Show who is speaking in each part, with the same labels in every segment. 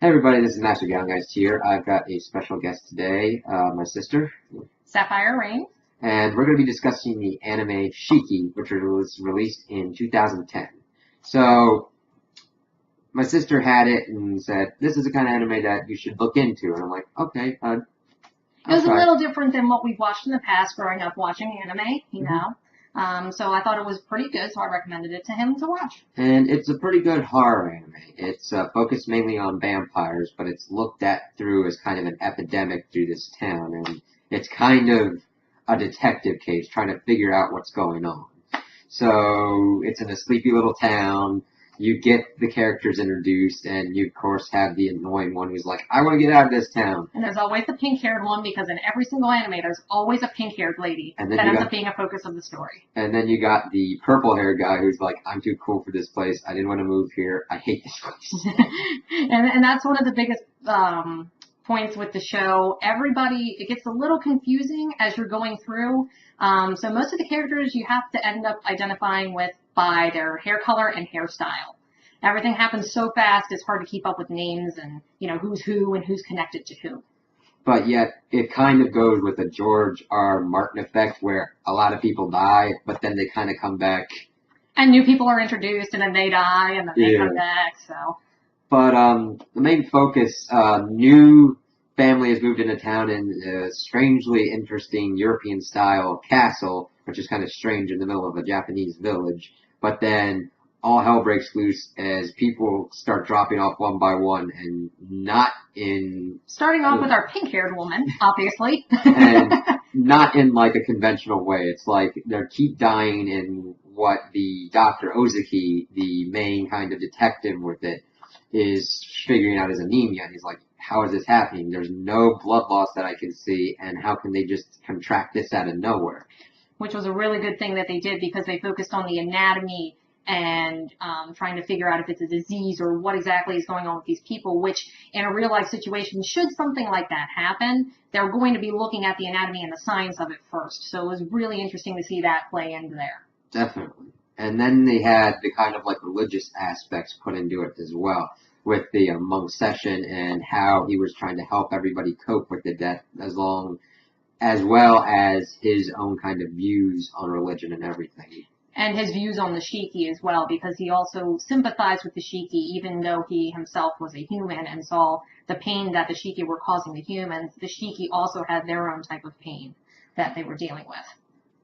Speaker 1: Hey everybody, this is Master Gallengeist here. I've got a special guest today, my sister,
Speaker 2: xsapphirerainx.
Speaker 1: and we're going to be discussing the anime Shiki, which was released in 2010. So, my sister had it and said, this is the kind of anime that you should look into, and I'm like, okay,
Speaker 2: It was a little different than what we've watched in the past growing up watching anime, you know. So I thought it was pretty good, so I recommended it to him to watch.
Speaker 1: And it's a pretty good horror anime. It's focused mainly on vampires, but it's looked at through as kind of an epidemic through this town, and it's kind of a detective case trying to figure out what's going on. So it's in a sleepy little town. You get the characters introduced, and you, of course, have the annoying one who's like, I want to get out of this town.
Speaker 2: And there's always the pink-haired one, because in every single anime, there's always a pink-haired lady that ends up being a focus of the story.
Speaker 1: And then you got the purple-haired guy who's like, I'm too cool for this place. I didn't want to move here. I hate this place.
Speaker 2: and that's one of the biggest points with the show. Everybody, it gets a little confusing as you're going through. So most of the characters you have to end up identifying with by their hair color and hairstyle. Everything happens so fast, it's hard to keep up with names and, you know, who's who and who's connected to who.
Speaker 1: But yet, it kind of goes with the George R. Martin effect where a lot of people die, but then they kind of come back.
Speaker 2: And new people are introduced, and then they die, and then they come back, so.
Speaker 1: But the main focus, new family has moved into town in a strangely interesting European-style castle, which is kind of strange in the middle of a Japanese village. But then all hell breaks loose as people start dropping off one by one, and not in...
Speaker 2: Starting off with our pink-haired woman, obviously.
Speaker 1: And not in, like, a conventional way. It's like they keep dying in what the Dr. Ozaki, the main kind of detective with it, is figuring out as anemia. And he's like, how is this happening? There's no blood loss that I can see, and how can they just contract this out of nowhere?
Speaker 2: Which was a really good thing that they did, because they focused on the anatomy and trying to figure out if it's a disease or what exactly is going on with these people, which in a real-life situation, should something like that happen, they're going to be looking at the anatomy and the science of it first. So it was really interesting to see that play into there.
Speaker 1: Definitely. And then they had the kind of like religious aspects put into it as well, with the monk session and how he was trying to help everybody cope with the death as well as his own kind of views on religion and everything.
Speaker 2: And his views on the Shiki as well, because he also sympathized with the Shiki, even though he himself was a human and saw the pain that the Shiki were causing the humans. The Shiki also had their own type of pain that they were dealing with.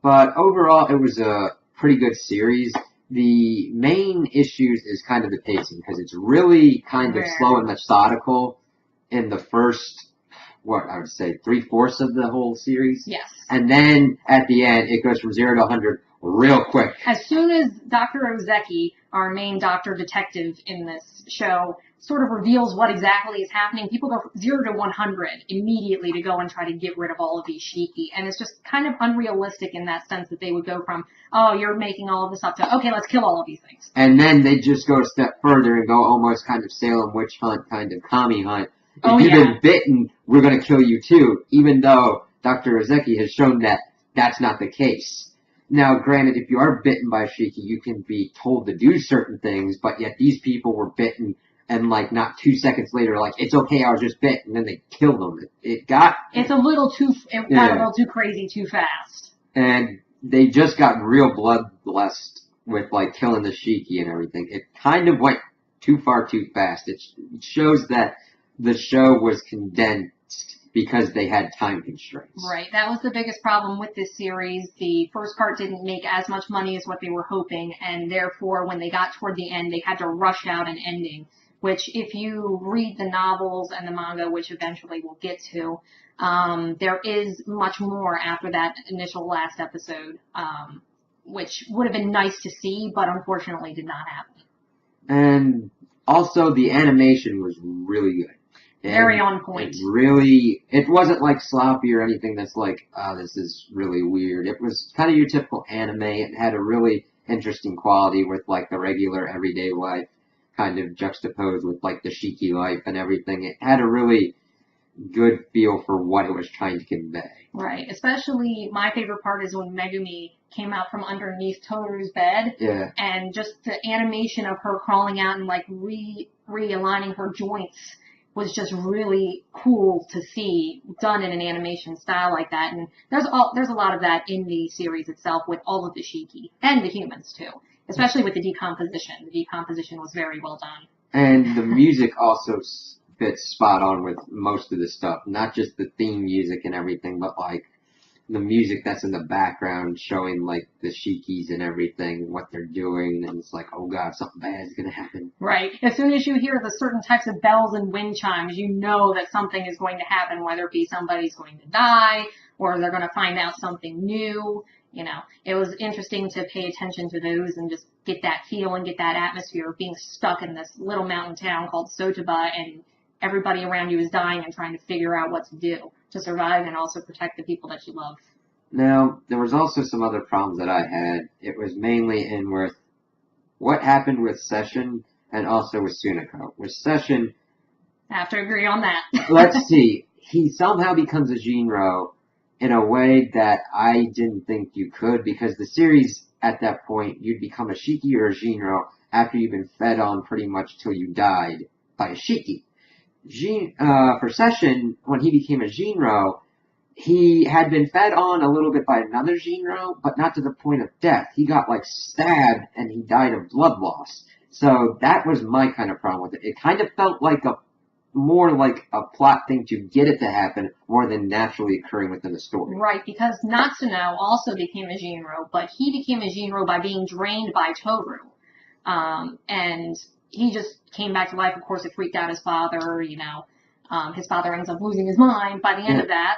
Speaker 1: But overall, it was a pretty good series. The main issues is kind of the pacing, because it's really kind of slow and methodical in the first, what I would say, 3/4 of the whole series.
Speaker 2: Yes.
Speaker 1: And then at the end, it goes from 0 to 100 real quick.
Speaker 2: As soon as Dr. Ozeki, our main doctor detective in this show, sort of reveals what exactly is happening, people go from 0 to 100 immediately to go and try to get rid of all of these Shiki. And it's just kind of unrealistic in that sense that they would go from, oh, you're making all of this up, to, okay, let's kill all of these things.
Speaker 1: And then they just go a step further and go almost kind of Salem witch hunt, kind of commie hunt. If you've been bitten, we're going to kill you too, even though Dr. Ozeki has shown that that's not the case. Now, granted, if you are bitten by a Shiki, you can be told to do certain things, but yet these people were bitten, and like not 2 seconds later, like, it's okay, I was just bit, and then they killed them. It got a little too
Speaker 2: crazy too fast.
Speaker 1: And they just got real bloodlust with like killing the Shiki and everything. It kind of went too far too fast. It shows that the show was condensed because they had time constraints.
Speaker 2: Right. That was the biggest problem with this series. The first part didn't make as much money as what they were hoping, and therefore when they got toward the end, they had to rush out an ending, which if you read the novels and the manga, which eventually we'll get to, there is much more after that initial last episode, which would have been nice to see, but unfortunately did not happen.
Speaker 1: And also the animation was really good.
Speaker 2: Very on point.
Speaker 1: It wasn't like sloppy or anything that's like, oh, this is really weird. It was kind of your typical anime. It had a really interesting quality with like the regular everyday life kind of juxtaposed with like the Shiki life and everything. It had a really good feel for what it was trying to convey.
Speaker 2: Right. Especially my favorite part is when Megumi came out from underneath Toru's bed.
Speaker 1: Yeah.
Speaker 2: And just the animation of her crawling out and like realigning her joints was just really cool to see done in an animation style like that. And there's a lot of that in the series itself with all of the Shiki and the humans too, especially with the decomposition. The decomposition was very well done.
Speaker 1: And the music also fits spot on with most of the stuff, not just the theme music and everything, but like the music that's in the background showing like the Shikis and everything, what they're doing, and it's like, oh god, something bad is gonna happen.
Speaker 2: Right. As soon as you hear the certain types of bells and wind chimes, you know that something is going to happen, whether it be somebody's going to die or they're going to find out something new. You know, it was interesting to pay attention to those and just get that feel and get that atmosphere of being stuck in this little mountain town called Sotoba, and everybody around you is dying and trying to figure out what to do to survive and also protect the people that you love.
Speaker 1: Now, there was also some other problems that I had. It was mainly in with what happened with Session and also with Suna Co. With Session,
Speaker 2: I have to agree on that.
Speaker 1: let's see. He somehow becomes a Jinro in a way that I didn't think you could, because the series at that point, you'd become a Shiki or a Jinro after you've been fed on pretty much till you died by a Shiki. For Session, when he became a Jinro, he had been fed on a little bit by another Jinro, but not to the point of death. He got like stabbed and he died of blood loss. So that was my kind of problem with it. It kind of felt like more like a plot thing to get it to happen more than naturally occurring within the story.
Speaker 2: Right, because Natsuno also became a Jinro, but he became a Jinro by being drained by Toru. And he just came back to life. Of course, it freaked out his father, you know. His father ends up losing his mind by the end of that.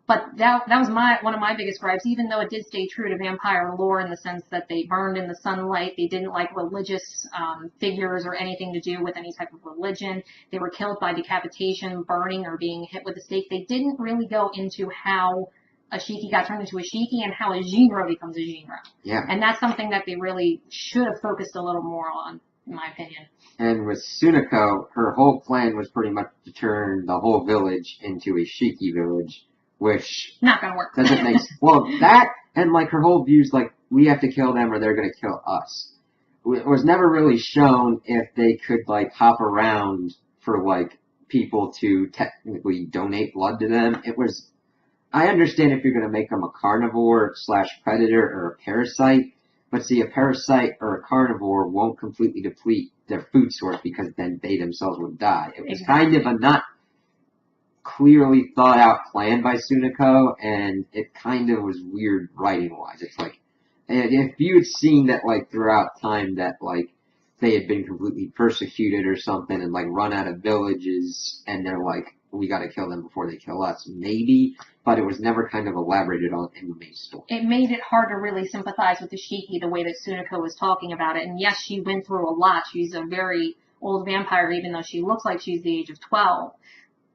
Speaker 2: But that was one of my biggest gripes, even though it did stay true to vampire lore in the sense that they burned in the sunlight. They didn't like religious figures or anything to do with any type of religion. They were killed by decapitation, burning, or being hit with a stake. They didn't really go into how a Shiki got turned into a Shiki and how a Jinro becomes a Jinro.
Speaker 1: Yeah.
Speaker 2: And that's something that they really should have focused a little more on, in my opinion.
Speaker 1: And with Suna Co, her whole plan was pretty much to turn the whole village into a Shiki village, which
Speaker 2: not gonna work.
Speaker 1: Doesn't make sense. Well, that and like her whole view's like, we have to kill them or they're gonna kill us. It was never really shown if they could like hop around for like people to technically donate blood to them. It was, I understand if you're gonna make them a carnivore / predator or a parasite, but see, a parasite or a carnivore won't completely deplete their food source because then they themselves would die. It was kind of a not clearly thought out plan by Suna Co, and it kind of was weird writing wise. It's like, if you had seen that like throughout time that like they had been completely persecuted or something and like run out of villages and they're like, we gotta kill them before they kill us, maybe, but it was never kind of elaborated on in the main story.
Speaker 2: It made it hard to really sympathize with the Shiki the way that Suna Co was talking about it. And yes, she went through a lot. She's a very old vampire, even though she looks like she's the age of 12.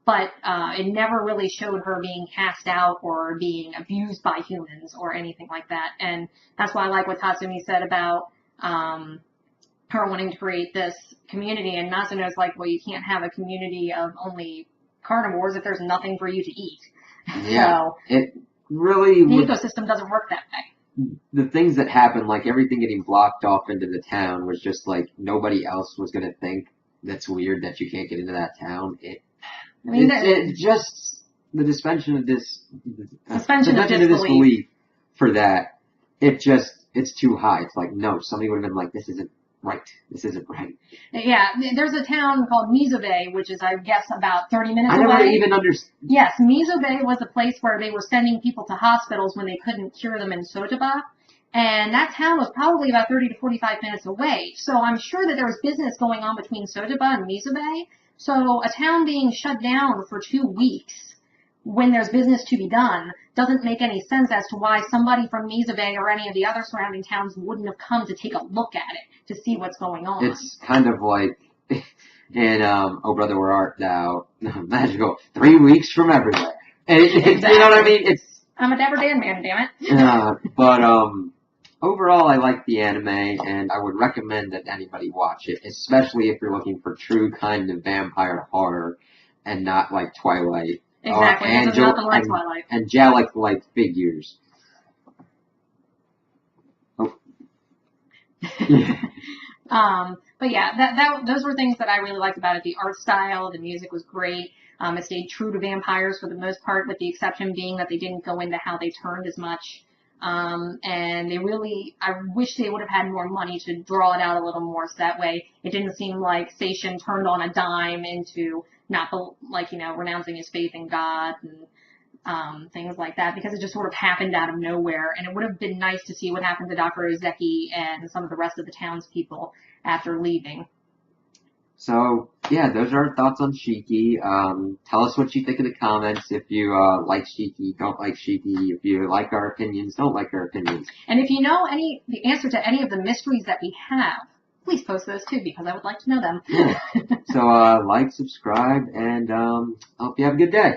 Speaker 2: But it never really showed her being cast out or being abused by humans or anything like that. And that's why I like what Tatsumi said about her wanting to create this community. And Natsuno's like, well, you can't have a community of only carnivores if there's nothing for you to eat.
Speaker 1: Yeah,
Speaker 2: so
Speaker 1: it really
Speaker 2: the ecosystem doesn't work that way.
Speaker 1: The things that happened, like everything getting blocked off into the town, was just like nobody else was gonna think that's weird that you can't get into that town. It just the suspension of disbelief for that. It's too high. It's like, no, somebody would have been like, this isn't right. This isn't right.
Speaker 2: Yeah, there's a town called Mizobe, which is, I guess, about 30 minutes away.
Speaker 1: I never even understood.
Speaker 2: Yes, Mizobe was a place where they were sending people to hospitals when they couldn't cure them in Sotoba. And that town was probably about 30 to 45 minutes away. So I'm sure that there was business going on between Sotoba and Mizobe. So a town being shut down for 2 weeks when there's business to be done doesn't make any sense as to why somebody from Mizobe or any of the other surrounding towns wouldn't have come to take a look at it to see what's going on.
Speaker 1: It's kind of like in Oh Brother Where Art Thou, magical 3 weeks from everywhere. Exactly. You know what I mean?
Speaker 2: I'm a Dapper Dan man, damn it.
Speaker 1: But overall, I like the anime, and I would recommend that anybody watch it, especially if you're looking for true kind of vampire horror and not like Twilight.
Speaker 2: Exactly, there's nothing like Twilight.
Speaker 1: Angelic-like figures. Oh.
Speaker 2: But yeah, those were things that I really liked about it. The art style, the music was great. It stayed true to vampires for the most part, with the exception being that they didn't go into how they turned as much. And I wish they would have had more money to draw it out a little more, so that way it didn't seem like Seishin turned on a dime into not renouncing his faith in God and things like that, because it just sort of happened out of nowhere. And it would have been nice to see what happened to Dr. Ozeki and some of the rest of the townspeople after leaving.
Speaker 1: So, yeah, those are our thoughts on Shiki. Tell us what you think in the comments. If you like Shiki, don't like Shiki. If you like our opinions, don't like our opinions.
Speaker 2: And if you know the answer to any of the mysteries that we have, please post those too, because I would like to know them.
Speaker 1: Yeah. So, like, subscribe, and hope you have a good day.